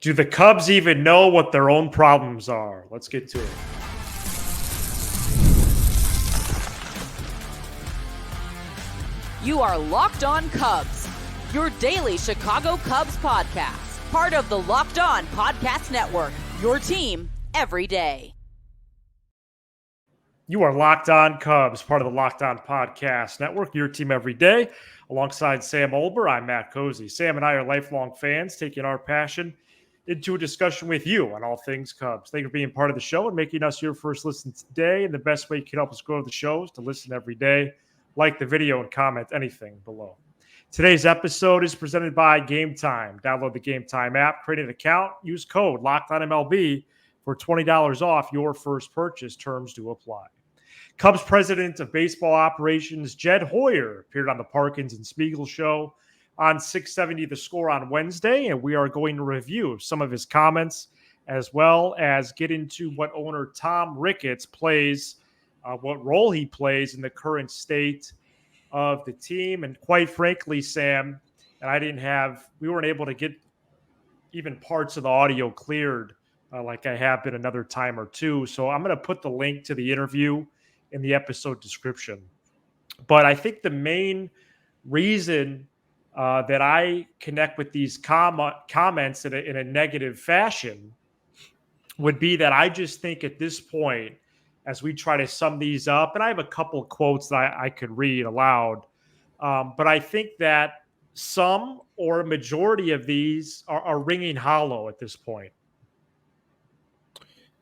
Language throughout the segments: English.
Do the Cubs even know what their own problems are? Let's get to it. You are Locked On Cubs, your daily Chicago Cubs podcast, part of the Locked On Podcast Network, your team every day. You are Locked On Cubs, part of the Locked On Podcast Network, your team every day. Alongside Sam Olber, I'm Matt Cozy. Sam and I are lifelong fans, taking our passion into a discussion with you on all things Cubs. Thank you for being part of the show and making us your first listen today. And the best way you can help us grow the show is to listen every day, like the video, and comment anything below. Today's episode is presented by Game Time. Download the Game Time app, create an account, use code LOCKEDONMLB for $20 off your first purchase. Terms do apply. Cubs president of baseball operations, Jed Hoyer, appeared on the Parkins and Spiegel show on 670 The Score on Wednesday, and we are going to review some of his comments as well as get into what owner Tom Ricketts plays, what role he plays in the current state of the team. And quite frankly, Sam, and we weren't able to get even parts of the audio cleared like I have been another time or two. So I'm going to put the link to the interview in the episode description. But I think the main reason that I connect with these comments in a negative fashion would be that I just think at this point, as we try to sum these up, and I have a couple of quotes that I could read aloud, but I think that some or a majority of these are ringing hollow at this point.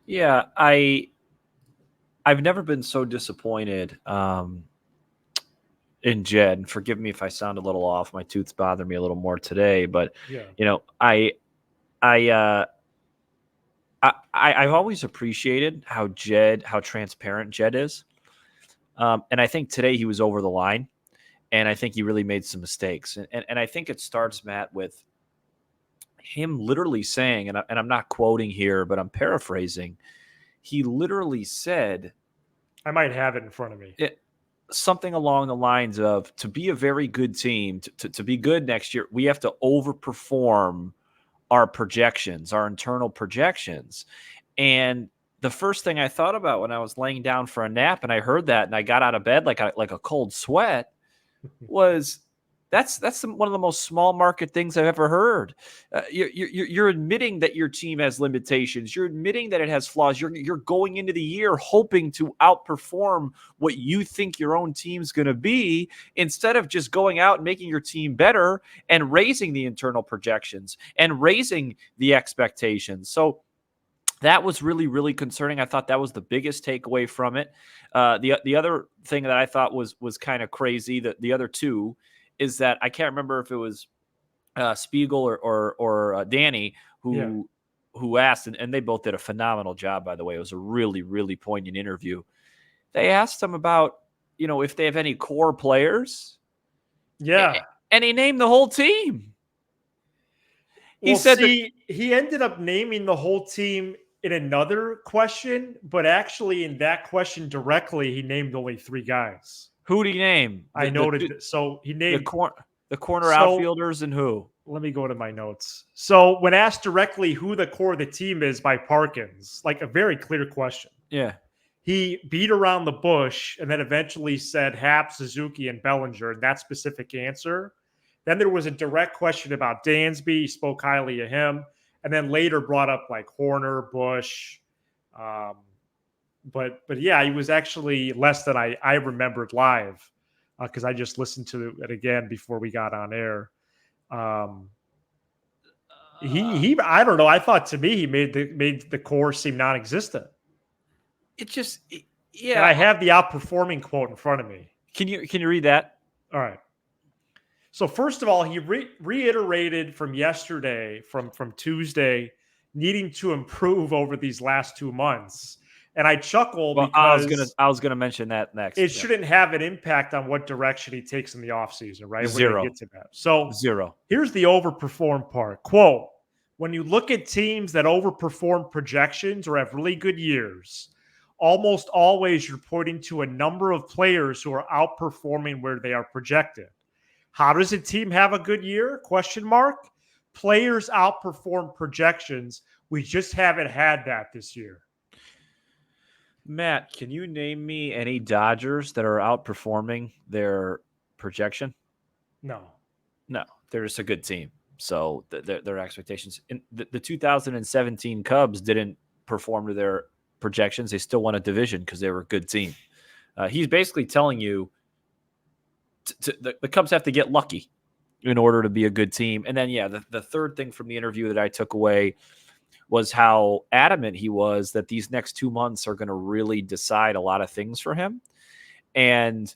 Yeah, I've never been so disappointed in Jed. And forgive me if I sound a little off. My tooth's bothering me a little more today, but yeah. You know, I've always appreciated how transparent Jed is. And I think today he was over the line, and I think he really made some mistakes. And I think it starts, Matt, with him literally saying, and I'm not quoting here, but I'm paraphrasing. He literally said, I might have it in front of me. Something along the lines of, to be a very good team, to be good next year, we have to overperform our projections, our internal projections. And the first thing I thought about when I was laying down for a nap and I heard that and I got out of bed like a cold sweat was that's one of the most small market things I've ever heard. You're admitting that your team has limitations. You're admitting that it has flaws. You're going into the year hoping to outperform what you think your own team's going to be, instead of just going out and making your team better and raising the internal projections and raising the expectations. So that was really, really concerning. I thought that was the biggest takeaway from it. The other thing that I thought was kind of crazy, the other two, is that I can't remember if it was Spiegel or Danny who asked, and they both did a phenomenal job, by the way. It was a really, really poignant interview. They asked him about, if they have any core players. Yeah. And he named the whole team. He said he ended up naming the whole team in another question, but actually in that question directly, he named only three guys. Who did he name? I noted. So he named the corner outfielders and who? Let me go to my notes. So when asked directly who the core of the team is by Parkins, like a very clear question. Yeah. He beat around the bush and then eventually said Happ, Suzuki, and Bellinger, and that specific answer. Then there was a direct question about Dansby. He spoke highly of him. And then later brought up like Horner, Bush. But yeah, he was actually less than I remembered live because I just listened to it again before we got on air. He I don't know. I thought to me he made the core seem non-existent. Yeah. And I have the outperforming quote in front of me. Can you read that? All right. So first of all, he reiterated from yesterday, from Tuesday, needing to improve over these last 2 months. And I chuckle because I was gonna mention that next. It shouldn't have an impact on what direction he takes in the offseason, right? Zero. We're gonna get to that. So zero. Here's the overperform part. Quote, when you look at teams that overperform projections or have really good years, almost always you're pointing to a number of players who are outperforming where they are projected. How does a team have a good year? Question mark. players outperform projections. We just haven't had that this year. Matt, can you name me any Dodgers that are outperforming their projection? No. No, they're just a good team. So their expectations. In the 2017 Cubs didn't perform to their projections. They still won a division because they were a good team. He's basically telling you the Cubs have to get lucky in order to be a good team. And then, the third thing from the interview that I took away was how adamant he was that these next 2 months are going to really decide a lot of things for him. And,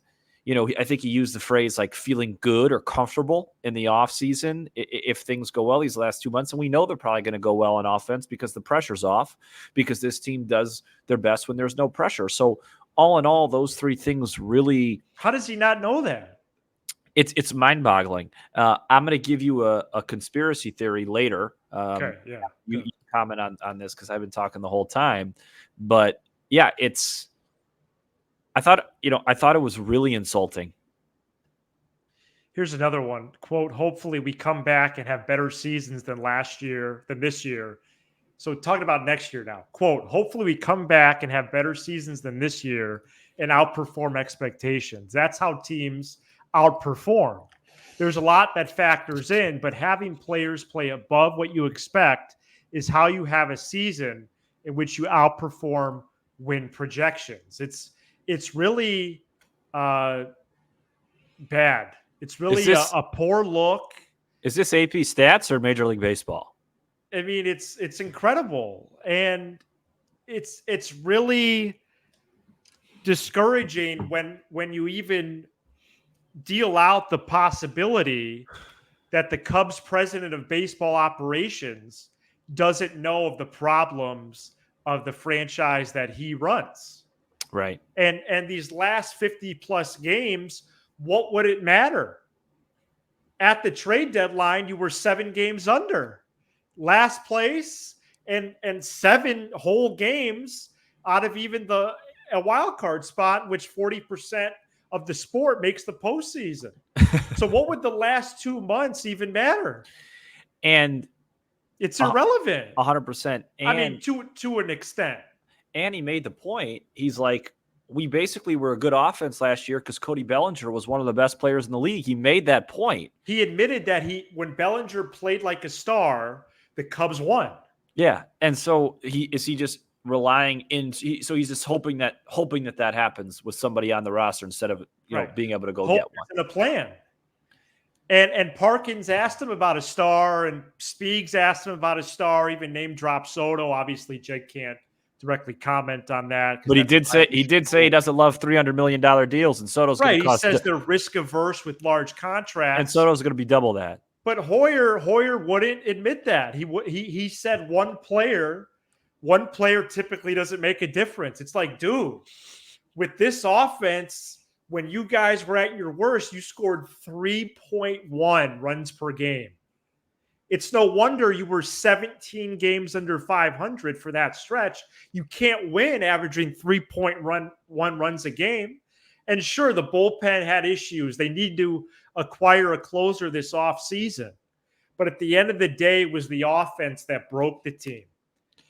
I think he used the phrase like feeling good or comfortable in the offseason if things go well these last 2 months. And we know they're probably going to go well on offense because the pressure's off, because this team does their best when there's no pressure. So all in all, those three things really. How does he not know that? It's mind-boggling. I'm going to give you a conspiracy theory later. Okay, yeah. You comment on this because I've been talking the whole time. But yeah, I thought it was really insulting. Here's another one. Quote, hopefully we come back and have better seasons than this year. So talking about next year now. Quote, hopefully we come back and have better seasons than this year and outperform expectations. That's how teams outperform. There's a lot that factors in, but having players play above what you expect is how you have a season in which you outperform win projections. It's really bad. It's really a poor look. Is this AP stats or Major League Baseball? I mean, it's incredible, and it's really discouraging when you even deal out the possibility that the Cubs president of baseball operations doesn't know of the problems of the franchise that he runs. Right. And these last 50 plus games, what would it matter? At the trade deadline, you were 7 games under last place and 7 whole games out of even a wild card spot, in which 40% of the sport makes the postseason. So what would the last 2 months even matter? And it's irrelevant. 100%. I mean, to an extent. And he made the point. He's like, we basically were a good offense last year because Cody Bellinger was one of the best players in the league. He made that point. He admitted that when Bellinger played like a star, the Cubs won. Yeah. And so he just relying so he's just hoping that happens with somebody on the roster instead of being able to go get one. In a plan. And Parkins asked him about a star, and Speegs asked him about a star, even name drop Soto. Obviously, Jed can't directly comment on that. But he did say he doesn't love $300 million deals, and Soto's going to cost. He says they're risk averse with large contracts, and Soto's going to be double that. But Hoyer wouldn't admit that. He said one player typically doesn't make a difference. It's like, dude, with this offense, when you guys were at your worst, you scored 3.1 runs per game. It's no wonder you were 17 games under 500 for that stretch. You can't win averaging 3.1 runs a game. And sure, the bullpen had issues. They need to acquire a closer this offseason. But at the end of the day, it was the offense that broke the team.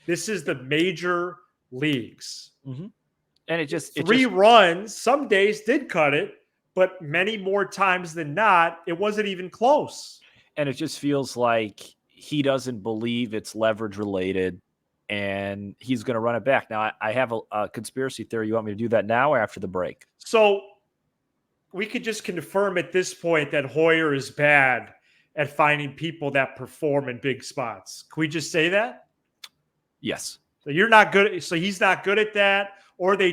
This is the major leagues. Mm-hmm. And three runs, some days did cut it, but many more times than not, it wasn't even close. And it just feels like he doesn't believe it's leverage related, and he's going to run it back. Now, I have a conspiracy theory. You want me to do that now or after the break? So we could just confirm at this point that Hoyer is bad at finding people that perform in big spots. Can we just say that? Yes. So you're not good. So he's not good at that, or they're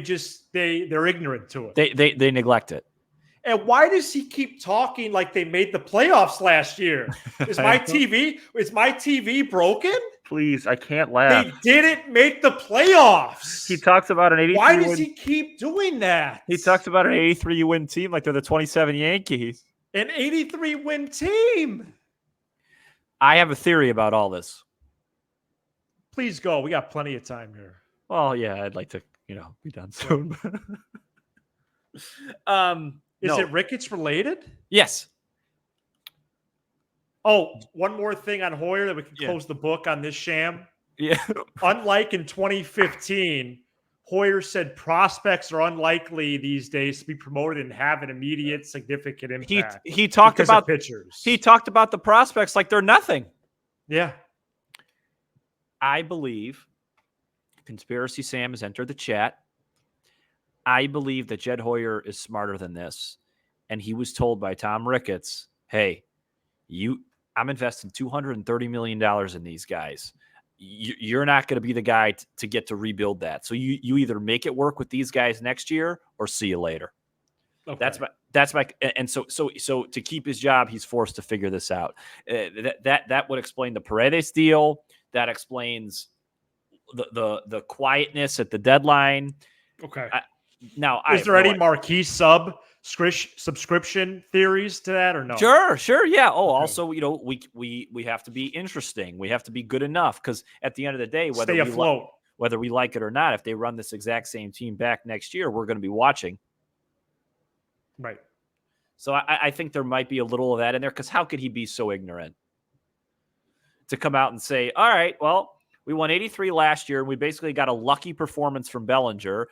ignorant to it. They neglect it. And why does he keep talking like they made the playoffs last year? Is my TV broken? Please, I can't laugh. They didn't make the playoffs. He talks about an 83. Why does he keep doing that? He talks about an 83 win team like they're the 27 Yankees. An 83 win team. I have a theory about all this. Please go. We got plenty of time here. Well, yeah, I'd like to, be done soon. Is it Ricketts related? Yes. Oh, one more thing on Hoyer that we can Yeah. close the book on this sham. Yeah. Unlike in 2015, Hoyer said prospects are unlikely these days to be promoted and have an immediate significant impact. He talked because about of pitchers. He talked about the prospects like they're nothing. Yeah. I believe Conspiracy Sam has entered the chat. I believe that Jed Hoyer is smarter than this. And he was told by Tom Ricketts, hey, I'm investing $230 million in these guys. You're not going to be the guy to get to rebuild that. So you either make it work with these guys next year or see you later. Okay. That's my and so to keep his job, he's forced to figure this out. That would explain the Paredes deal. That explains the quietness at the deadline. Okay. Is there any marquee subscription theories to that or no? Sure, yeah. Oh, okay. Also, we have to be interesting. We have to be good enough because at the end of the day, whether we like it or not, if they run this exact same team back next year, we're going to be watching. Right. So I think there might be a little of that in there because how could he be so ignorant to come out and say, all right, well, we won 83 last year and we basically got a lucky performance from Bellinger.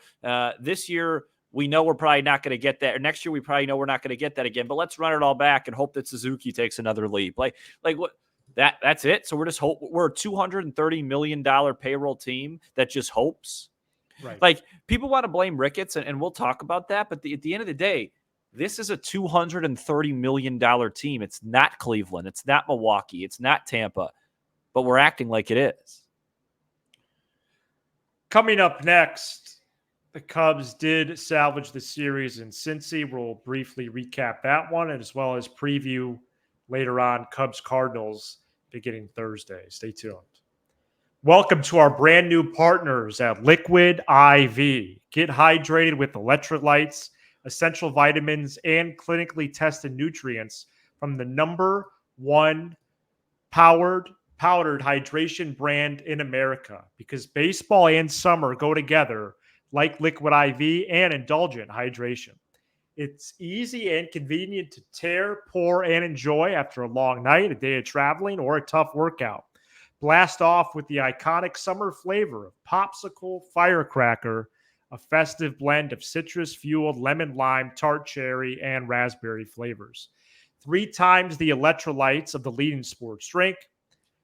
This year, we know we're probably not going to get that. Or next year, we probably know we're not going to get that again. But let's run it all back and hope that Suzuki takes another leap. Like what? That's it. So we're a $230 million payroll team that just hopes. Right. Like people want to blame Ricketts, and we'll talk about that. But at the end of the day, this is a $230 million team. It's not Cleveland. It's not Milwaukee. It's not Tampa. But we're acting like it is. Coming up next, the Cubs did salvage the series in Cincy. We'll briefly recap that one as well as preview later on Cubs Cardinals beginning Thursday. Stay tuned. Welcome to our brand new partners at Liquid IV. Get hydrated with electrolytes, essential vitamins, and clinically tested nutrients from the #1 powdered hydration brand in America, because baseball and summer go together like Liquid IV and indulgent hydration. It's easy and convenient to tear, pour, and enjoy after a long night, a day of traveling, or a tough workout. Blast off with the iconic summer flavor of Popsicle Firecracker, a festive blend of citrus-fueled lemon, lime, tart cherry, and raspberry flavors. 3 times the electrolytes of the leading sports drink,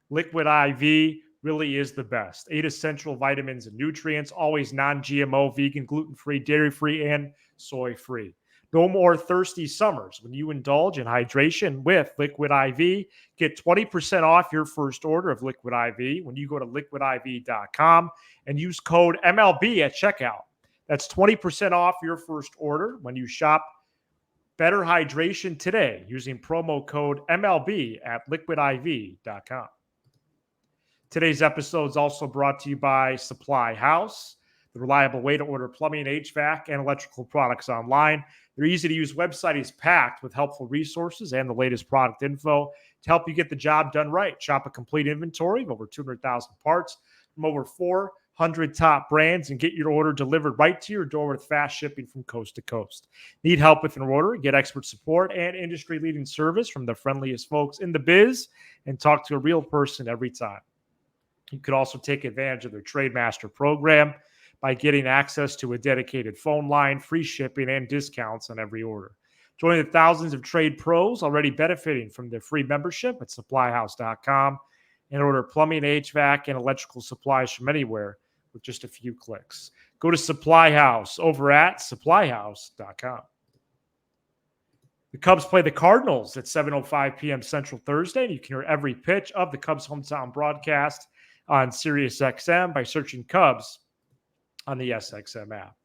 Liquid IV really is the best. 8 essential vitamins and nutrients, always non-GMO, vegan, gluten-free, dairy-free, and soy-free. No more thirsty summers. When you indulge in hydration with Liquid IV, get 20% off your first order of Liquid IV when you go to liquidiv.com and use code MLB at checkout. That's 20% off your first order when you shop Better Hydration today using promo code MLB at liquidiv.com. Today's episode is also brought to you by Supply House, the reliable way to order plumbing, HVAC, and electrical products online. Their easy-to-use website is packed with helpful resources and the latest product info to help you get the job done right. Shop a complete inventory of over 200,000 parts from over 400 top brands and get your order delivered right to your door with fast shipping from coast to coast. Need help with an order? Get expert support and industry-leading service from the friendliest folks in the biz and talk to a real person every time. You could also take advantage of their Trade Master program by getting access to a dedicated phone line, free shipping, and discounts on every order. Join the thousands of trade pros already benefiting from their free membership at supplyhouse.com and order plumbing, HVAC, and electrical supplies from anywhere with just a few clicks. Go to Supply House over at supplyhouse.com. The Cubs play the Cardinals at 7:05 p.m. Central Thursday, and you can hear every pitch of the Cubs hometown broadcast on SiriusXM by searching Cubs on the SXM app.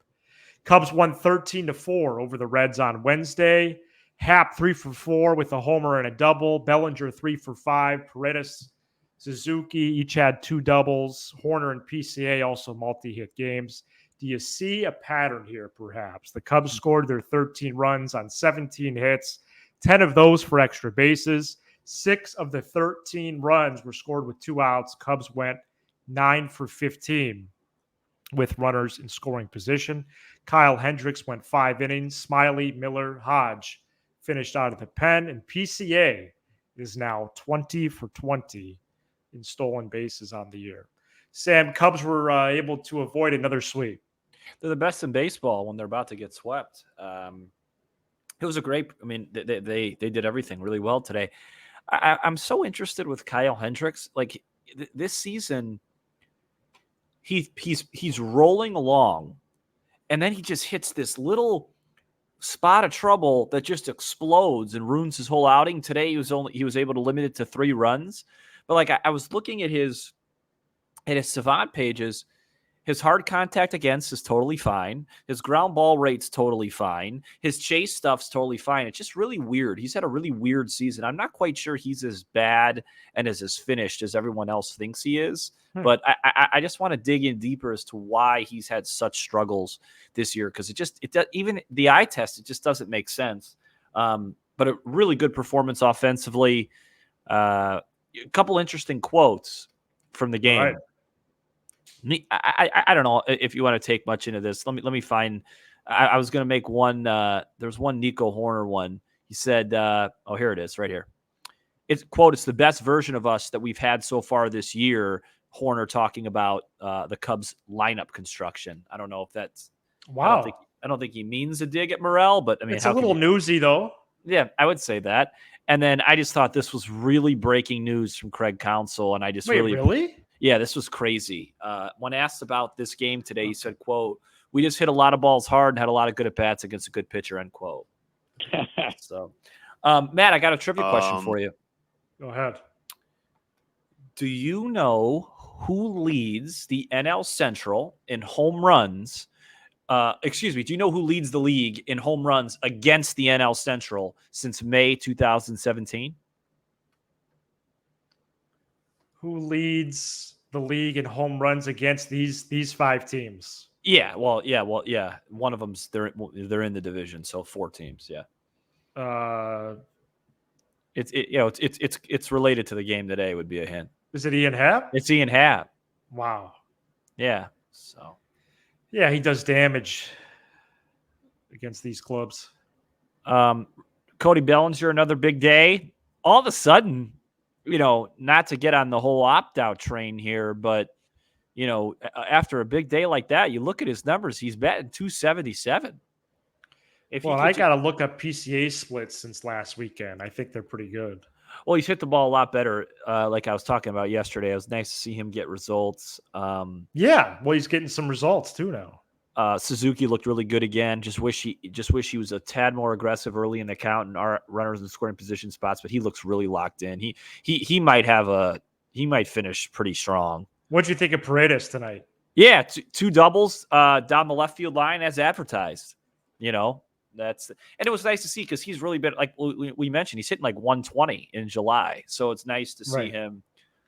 Cubs won 13-4 over the Reds on Wednesday. Happ 3 for 4 with a homer and a double. Bellinger 3 for 5. Paredes, Suzuki each had 2 doubles. Horner and PCA also multi-hit games. Do you see a pattern here, perhaps? The Cubs scored their 13 runs on 17 hits, 10 of those for extra bases. 6 of the 13 runs were scored with 2 outs. Cubs went 9 for 15 with runners in scoring position. Kyle Hendricks went 5 innings. Smiley, Miller, Hodge finished out of the pen. And PCA is now 20 for 20 in stolen bases on the year. Sam, Cubs were able to avoid another sweep. They're the best in baseball when they're about to get swept. It was a great. I mean, they did everything really well today. I'm so interested with Kyle Hendricks. Like this season, he's rolling along, and then he just hits this little spot of trouble that just explodes and ruins his whole outing. Today he was able to limit it to 3 runs. But like I was looking at his Savant pages. His hard contact against is totally fine. His ground ball rate's totally fine. His chase stuff's totally fine. It's just really weird. He's had a really weird season. I'm not quite sure he's as bad and as finished as everyone else thinks he is. But I just want to dig in deeper as to why he's had such struggles this year, because even the eye test, it just doesn't make sense. But a really good performance offensively. A couple interesting quotes from the game. Right. I don't know if you want to take much into this. Let me find. I was going to make one. There's one Nico Horner one. He said, here it is, right here. It's quote. It's the best version of us that we've had so far this year. Horner talking about the Cubs lineup construction. I don't know if that's wow. I don't think he means a dig at Morel, but I mean, it's a little newsy though. Yeah, I would say that. And then I just thought this was really breaking news from Craig Counsell, and I just really. Yeah, this was crazy. When asked about this game today, he said, quote, "We just hit a lot of balls hard and had a lot of good at-bats against a good pitcher," end quote. So, Matt, I got a trivia question for you. Go ahead. Do you know who leads the NL Central in home runs? Do you know who leads the league in home runs against the NL Central since May 2017? Who leads the league in home runs against these 5 teams? Yeah. One of them's they're in the division, so 4 teams. Yeah. It's related to the game today. Would be a hint. Is it Ian Happ? It's Ian Happ. Wow. Yeah. So. Yeah, he does damage against these clubs. Cody Bellinger, another big day. All of a sudden, not to get on the whole opt-out train here, but, after a big day like that, you look at his numbers, he's batting .277. I got to look up PCA splits since last weekend. I think they're pretty good. Well, he's hit the ball a lot better, like I was talking about yesterday. It was nice to see him get results. Yeah, well, he's getting some results too now. Suzuki looked really good again. Just wish he was a tad more aggressive early in the count and our runners in scoring position spots. But he looks really locked in. He might finish pretty strong. What'd you think of Paredes tonight? Yeah, 2 doubles down the left field line as advertised. And it was nice to see because he's really been, like we mentioned, he's hitting like 120 in July. So it's nice to see him.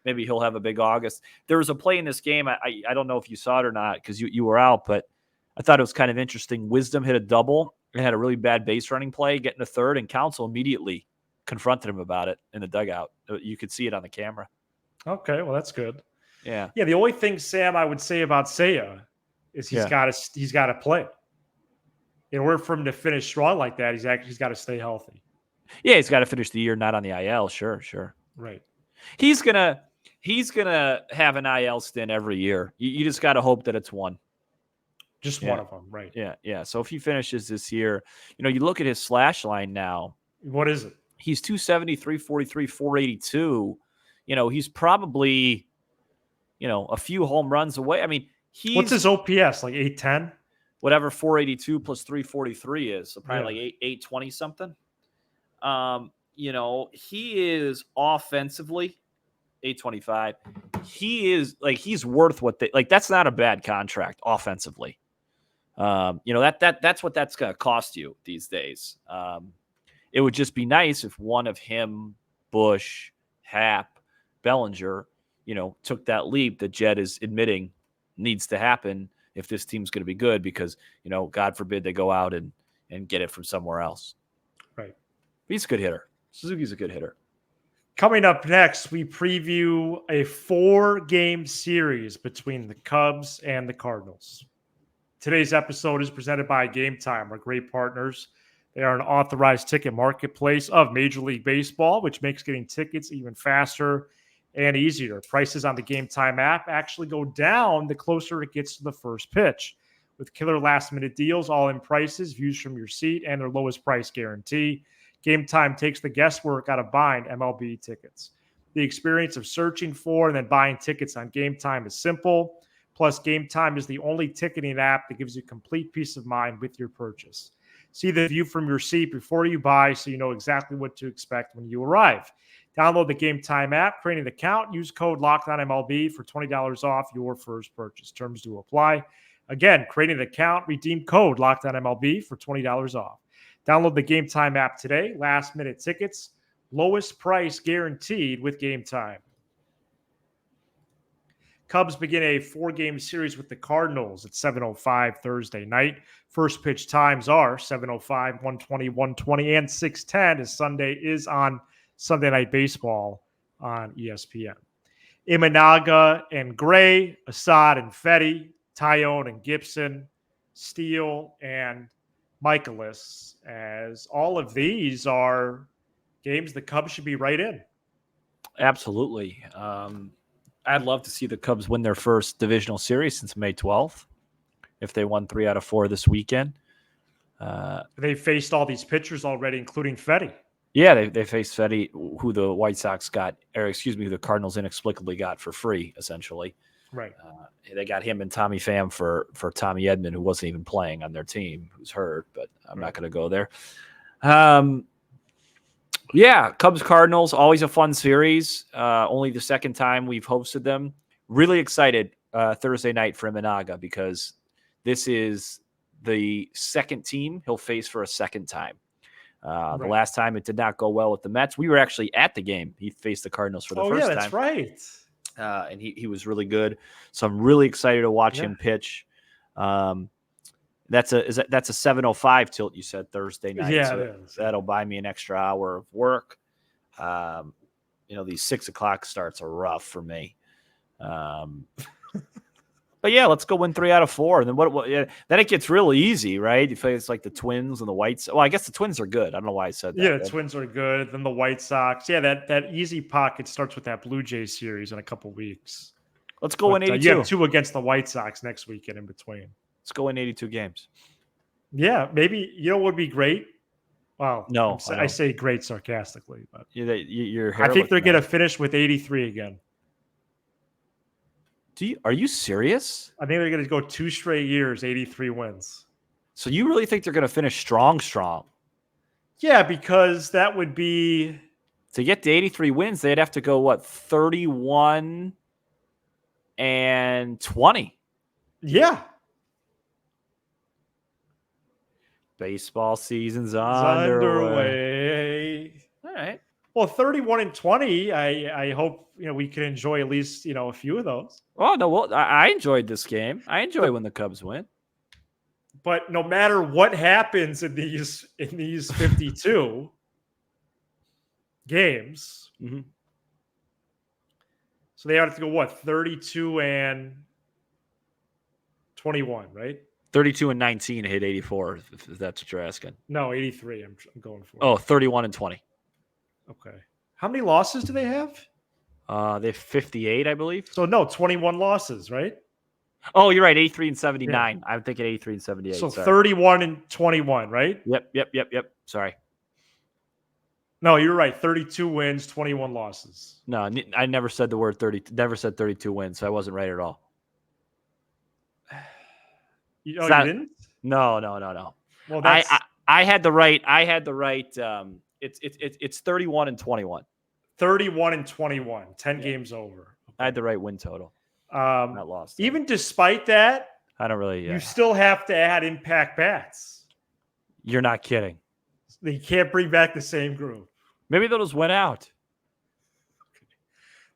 Maybe he'll have a big August. There was a play in this game. I don't know if you saw it or not because you were out, but I thought it was kind of interesting. Wisdom hit a double and had a really bad base running play, getting a third, and Counsell immediately confronted him about it in the dugout. You could see it on the camera. Okay, well, that's good. Yeah. Yeah, the only thing, Sam, I would say about Seiya is he's got to play. In order for him to finish strong like that, he's got to stay healthy. Yeah, he's got to finish the year not on the IL. Sure. Right. He's gonna have an IL stint every year. You just got to hope that it's one. Just one of them, right? Yeah. So if he finishes this year, you look at his slash line now. What is it? He's 270, 343, 482. He's probably, a few home runs away. I mean, what's his OPS? Like 810? Whatever 482 plus 343 is. So probably like 820 something. He is offensively 825. He's worth what that's not a bad contract offensively. That's what that's going to cost you these days. It would just be nice if one of him, Bush, Happ, Bellinger, took that leap that Jed is admitting needs to happen if this team's going to be good because, God forbid they go out and get it from somewhere else. Right. He's a good hitter. Suzuki's a good hitter. Coming up next, we preview a 4-game series between the Cubs and the Cardinals. Today's episode is presented by Game Time, our great partners They are an authorized ticket marketplace of Major League Baseball, which makes getting tickets even faster and easier. Prices on the Game Time app actually go down the closer it gets to the first pitch. With killer last-minute deals, all-in prices, views from your seat, and their lowest price guarantee, Game Time takes the guesswork out of buying MLB tickets. The experience of searching for and then buying tickets on Game Time is simple. Plus, Game Time is the only ticketing app that gives you complete peace of mind with your purchase. See the view from your seat before you buy so you know exactly what to expect when you arrive. Download the Game Time app, create an account, use code LOCKEDONMLB for $20 off your first purchase. Terms do apply. Again, create an account, redeem code LOCKEDONMLB for $20 off. Download the Game Time app today. Last minute tickets, lowest price guaranteed with Game Time. Cubs begin a 4-game series with the Cardinals at 7:05 Thursday night. First pitch times are 7:05, 1:20, 1:20, and 6:10 as Sunday is on Sunday Night Baseball on ESPN. Imanaga and Gray, Assad and Fetty, Tyone and Gibson, Steele and Michaelis, as all of these are games the Cubs should be right in. Absolutely. I'd love to see the Cubs win their first divisional series since May 12th. If they won 3 out of 4 this weekend. They faced all these pitchers already, including Fetty. Yeah, they faced Fetty, who the White Sox got, or excuse me, who the Cardinals inexplicably got for free, essentially. Right. They got him and Tommy Pham for Tommy Edman, who wasn't even playing on their team, who's hurt, but I'm not going to go there. Yeah, Cubs-Cardinals, always a fun series. Only the second time we've hosted them. Really excited Thursday night for Imanaga because this is the second team he'll face for a second time. The last time it did not go well with the Mets. We were actually at the game. He faced the Cardinals for the first time. Oh, yeah, that's right. And he was really good. So I'm really excited to watch him pitch. That's a 7:05 tilt, you said, Thursday night. Yeah, so it is. That'll buy me an extra hour of work. These 6 o'clock starts are rough for me. But yeah, let's go win 3 out of 4. And then then it gets really easy, right? You face like the Twins and the White Sox. Well, I guess the Twins are good. I don't know why I said that. Yeah, the Twins are good. Then the White Sox. Yeah, that easy pocket starts with that Blue Jays series in a couple weeks. Let's go win 82. You have 2 against the White Sox next weekend in between. Let's go win 82 games. Yeah, maybe. You know what would be great? Well, no, I say great sarcastically, but I think they're going to finish with 83 again. Are you serious? I think they're going to go 2 straight years, 83 wins. So you really think they're going to finish strong? Yeah, because that would be... To get to 83 wins, they'd have to go, 31 and 20? Yeah. Baseball season's underway. All right. Well, 31 and 20, I hope we can enjoy at least a few of those. Oh no, well, I enjoyed this game. I enjoy when the Cubs win. But no matter what happens in these 52 games, so they have to go 32 and 21, right? 32 and 19 to hit 84, if that's what you're asking. No, 83. I'm going for. Oh, 31 and 20. Okay. How many losses do they have? They have 58, I believe. So, no, 21 losses, right? Oh, you're right. 83 and 79. Yeah. I'm thinking 83 and 78. So, sorry. 31 and 21, right? Yep. Sorry. No, you're right. 32 wins, 21 losses. No, I never said the word 30. Never said 32 wins, so I wasn't right at all. You didn't? No. Well, that's... I had the right. It's 31 and 21. 31 and 21, 10 games over. Okay. I had the right win total. Not lost. Even despite that, I don't really. You still have to add impact bats. You're not kidding. They can't bring back the same group. Maybe they'll just win out.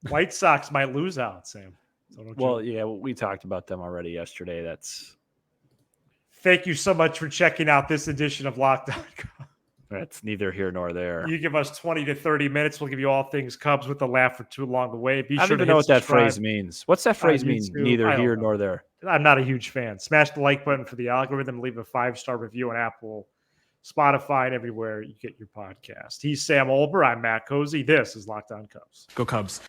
White Sox might lose out, Sam. So we talked about them already yesterday. Thank you so much for checking out this edition of Locked On Cubs. That's neither here nor there. You give us 20 to 30 minutes. We'll give you all things Cubs with a laugh or two along the way. I don't even know what that phrase means. What's that phrase mean? Neither here nor there. I'm not a huge fan. Smash the like button for the algorithm. Leave a 5-star review on Apple Spotify, and everywhere you get your podcast. He's Sam Olber. I'm Matt Cozy. This is Locked On Cubs. Go Cubs.